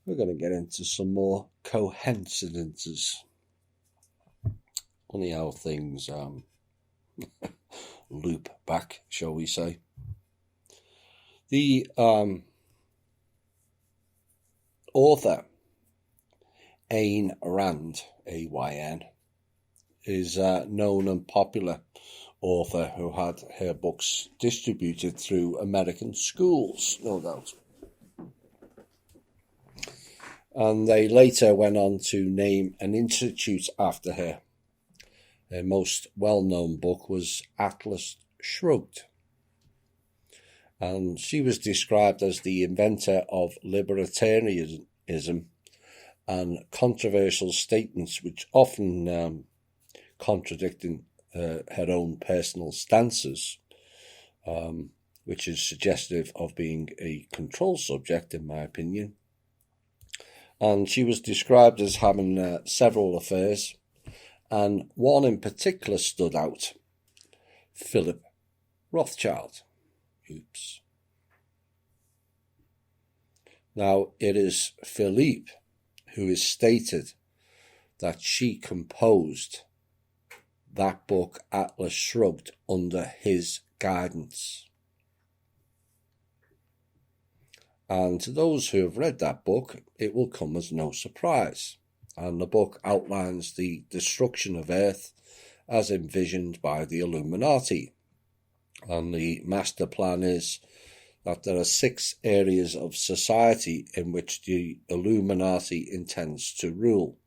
we're going to get into some more coincidences. Funny how things loop back, shall we say. The author, Ayn Rand, A-Y-N, is a known and popular author who had her books distributed through American schools, no doubt. And they later went on to name an institute after her. Her most well-known book was Atlas Shrugged. And she was described as the inventor of libertarianism and controversial statements which often contradicting her own personal stances, which is suggestive of being a control subject, in my opinion. And she was described as having several affairs, and one in particular stood out, Philip Rothschild. Oops. Now, it is Philippe who is stated that she composed that book, Atlas Shrugged, under his guidance. And to those who have read that book, it will come as no surprise. And the book outlines the destruction of Earth as envisioned by the Illuminati. And the master plan is that there are 6 areas of society in which the Illuminati intends to rule.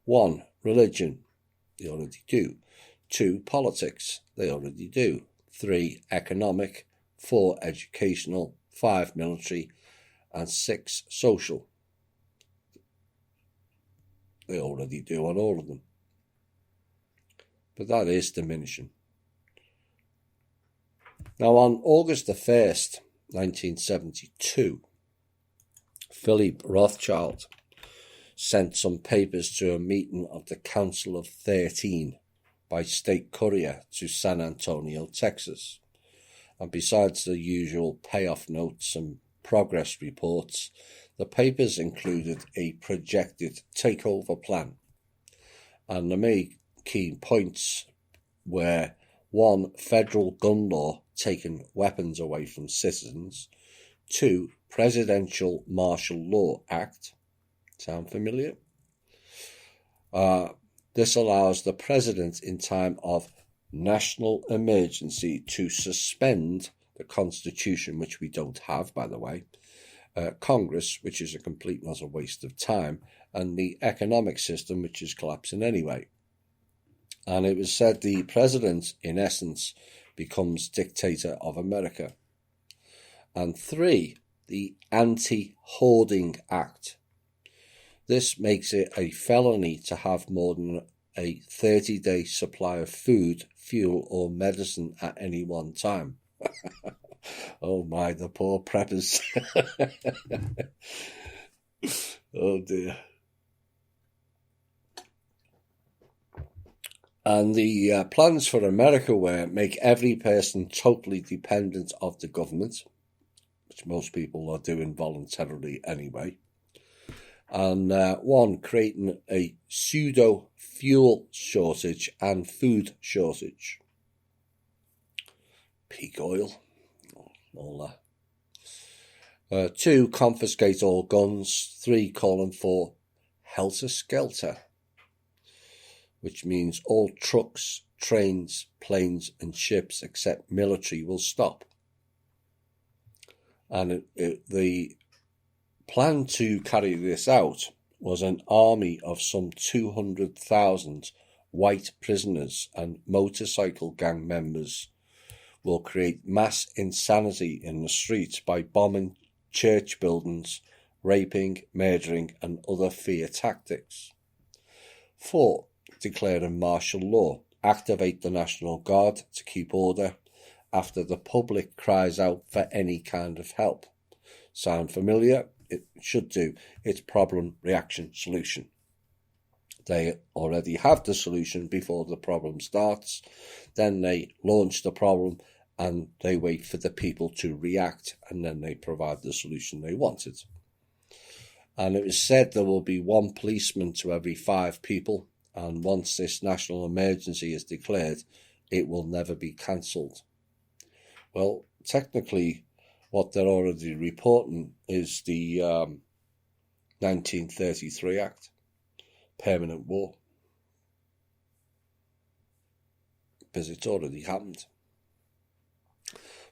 1, religion. They already do. 2, politics. They already do. 3, economic. 4, educational. 5, military. And 6, social. They already do on all of them. But that is diminishing. Now, on August the 1st, 1972, Philippe Rothschild sent some papers to a meeting of the Council of 13 by state courier to San Antonio, Texas. And besides the usual payoff notes and progress reports, the papers included a projected takeover plan. And the main key points were 1, federal gun law taking weapons away from citizens. 2, Presidential Martial Law Act. Sound familiar? This allows the president in time of national emergency to suspend the Constitution, which we don't have, by the way, Congress, which is a complete and utter waste of time, and the economic system, which is collapsing anyway. And it was said the president, in essence, becomes dictator of America. And 3, the Anti-Hoarding Act. This makes it a felony to have more than a 30-day supply of food, fuel, or medicine at any one time. Oh my, the poor preppers. Oh dear. And the plans for America were make every person totally dependent of the government, which most people are doing voluntarily anyway. And 1, creating a pseudo fuel shortage and food shortage. Peak oil, all that. 2, confiscate all guns. 3, calling for helter-skelter, which means all trucks, trains, planes and ships except military will stop. And the plan to carry this out was an army of some 200,000 white prisoners and motorcycle gang members will create mass insanity in the streets by bombing church buildings, raping, murdering and other fear tactics. 4, declaring martial law, activate the National Guard to keep order after the public cries out for any kind of help. Sound familiar? It should do. It's problem, reaction, solution. They already have the solution before the problem starts. Then they launch the problem and they wait for the people to react, and then they provide the solution they wanted. And it was said there will be one policeman to every 5 people, and once this national emergency is declared, it will never be cancelled. Well, technically, what they're already reporting is the 1933 Act, Permanent War, because it's already happened.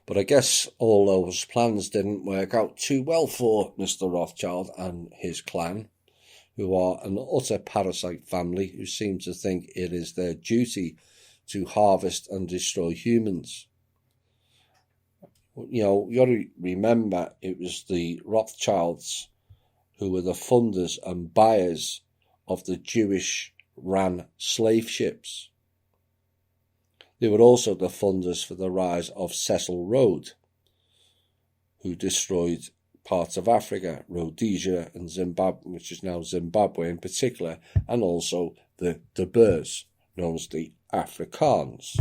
But I guess all those plans didn't work out too well for Mr. Rothschild and his clan, who are an utter parasite family who seem to think it is their duty to harvest and destroy humans. You know, you got to remember it was the Rothschilds who were the funders and buyers of the Jewish-ran slave ships. They were also the funders for the rise of Cecil Rhodes, who destroyed parts of Africa, Rhodesia and Zimbabwe, which is now Zimbabwe in particular, and also the Boers, known as the Afrikaans,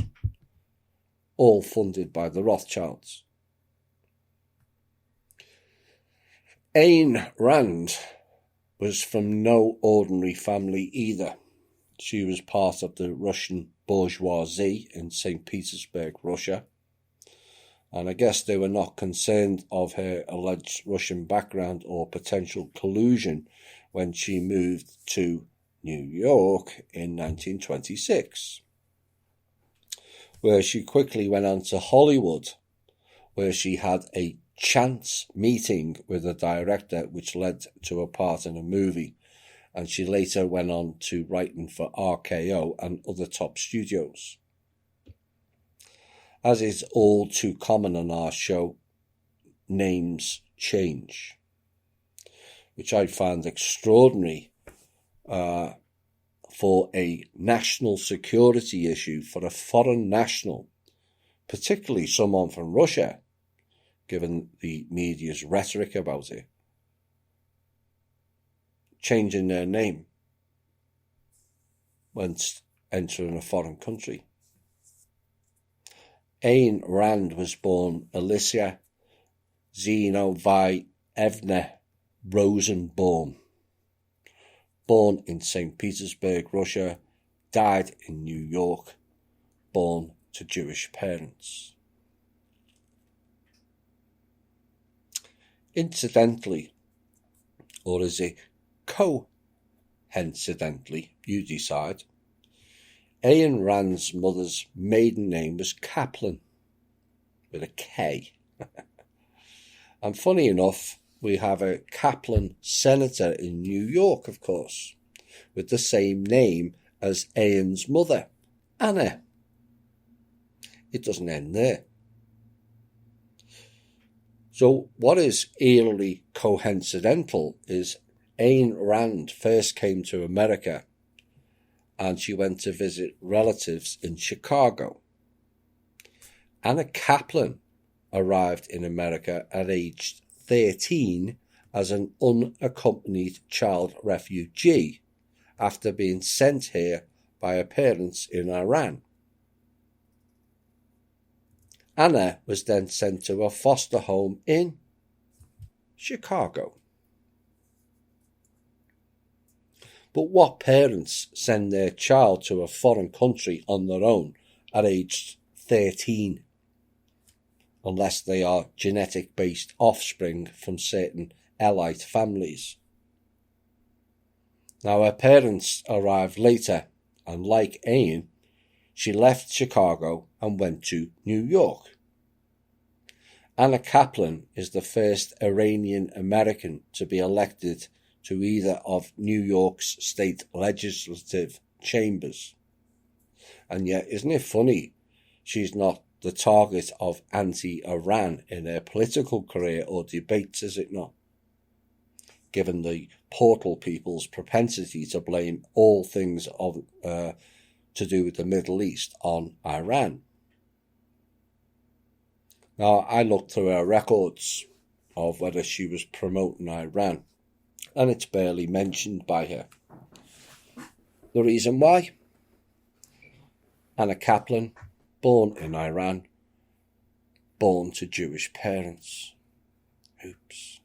all funded by the Rothschilds. Ayn Rand was from no ordinary family either. She was part of the Russian bourgeoisie in St. Petersburg, Russia. And I guess they were not concerned of her alleged Russian background or potential collusion when she moved to New York in 1926, where she quickly went on to Hollywood, where she had a chance meeting with a director which led to a part in a movie, and she later went on to writing for RKO and other top studios. As is all too common on our show, names change, which I find extraordinary for a national security issue for a foreign national, particularly someone from Russia, given the media's rhetoric about it, changing their name when entering a foreign country. Ayn Rand was born Alicia Zinovyevna Rosenbaum, born in St. Petersburg, Russia, died in New York, born to Jewish parents. Incidentally, or is it coincidentally, you decide, Ayn Rand's mother's maiden name was Kaplan, with a K. And funny enough, we have a Kaplan senator in New York, of course, with the same name as Ayn's mother, Anna. It doesn't end there. So what is eerily coincidental is Ayn Rand first came to America and she went to visit relatives in Chicago. Anna Kaplan arrived in America at age 13 as an unaccompanied child refugee after being sent here by her parents in Iran. Anna was then sent to a foster home in Chicago. But what parents send their child to a foreign country on their own at age 13? Unless they are genetic-based offspring from certain elite families. Now, her parents arrived later, and like Ayn, she left Chicago and went to New York. Anna Kaplan is the first Iranian American to be elected to either of New York's state legislative chambers. And yet, isn't it funny, she's not the target of anti-Iran in her political career or debates, is it not? Given the portal people's propensity to blame all things of to do with the Middle East on Iran. Now, I looked through her records of whether she was promoting Iran, and it's barely mentioned by her. The reason why? Anna Kaplan, born in Iran, born to Jewish parents. Oops.